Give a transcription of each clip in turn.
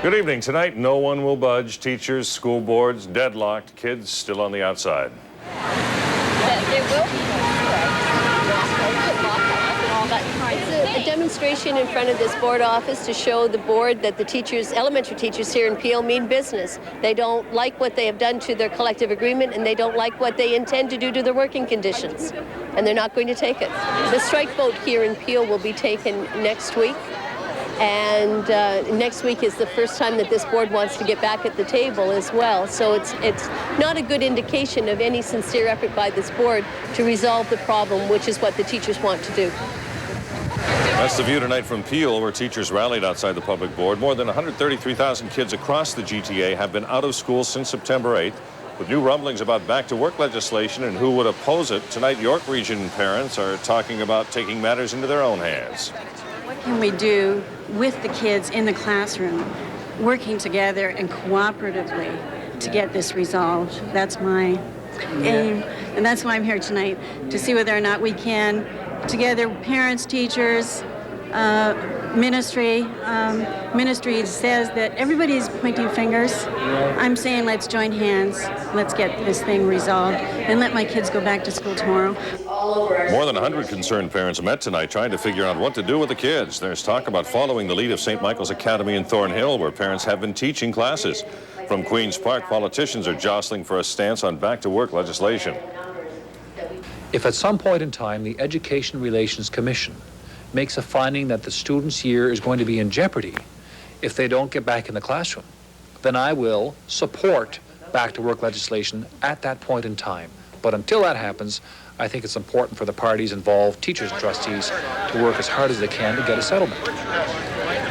Good evening. Tonight, no one will budge. Teachers, school boards, deadlocked. Kids still on the outside. There will be a demonstration in front of this board office to show the board that the teachers, elementary teachers here in Peel, mean business. They don't like what they have done to their collective agreement, and they don't like what they intend to do to their working conditions, and they're not going to take it. The strike vote here in Peel will be taken next week. And next week is the first time that this board wants to get back at the table as well. So it's not a good indication of any sincere effort by this board to resolve the problem, which is what the teachers want to do. That's the view tonight from Peel, where teachers rallied outside the public board. More than 133,000 kids across the GTA have been out of school since September 8th. With new rumblings about back-to-work legislation and who would oppose it, tonight York Region parents are talking about taking matters into their own hands. What can we do with the kids in the classroom, working together and cooperatively to get this resolved? That's my aim, and that's why I'm here tonight, to see whether or not we can, together, parents, teachers, ministry. Ministry says that everybody's pointing fingers. I'm saying let's join hands, let's get this thing resolved, and let my kids go back to school tomorrow. More than 100 concerned parents met tonight trying to figure out what to do with the kids. There's talk about following the lead of St. Michael's Academy in Thornhill, where parents have been teaching classes. From Queen's Park, politicians are jostling for a stance on back-to-work legislation. If at some point in time the Education Relations Commission makes a finding that the student's year is going to be in jeopardy if they don't get back in the classroom, then I will support back-to-work legislation at that point in time. But until that happens, I think it's important for the parties involved, teachers and trustees, to work as hard as they can to get a settlement.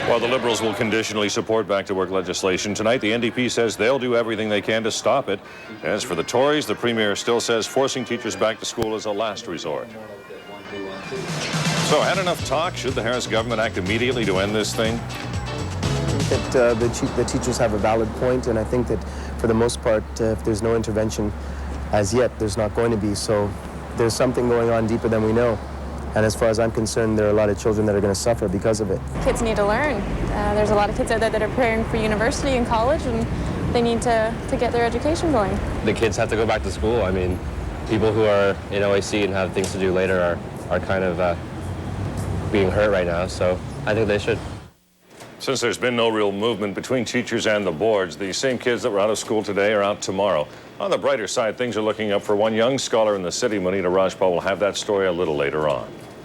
While the Liberals will conditionally support back-to-work legislation tonight, the NDP says they'll do everything they can to stop it. As for the Tories, the Premier still says forcing teachers back to school is a last resort. So, had enough talk? Should the Harris government act immediately to end this thing? I think that the teachers have a valid point, and I think that for the most part, if there's no intervention as yet, there's not going to be. So there's something going on deeper than we know. And as far as I'm concerned, there are a lot of children that are going to suffer because of it. Kids need to learn. There's a lot of kids out there that are preparing for university and college, and they need to get their education going. The kids have to go back to school. I mean, people who are in OAC and have things to do later are kind of being hurt right now, so I think they should. Since there's been no real movement between teachers and the boards, the same kids that were out of school today are out tomorrow. On the brighter side, things are looking up for one young scholar in the city. Monita Rajpal will have that story a little later on.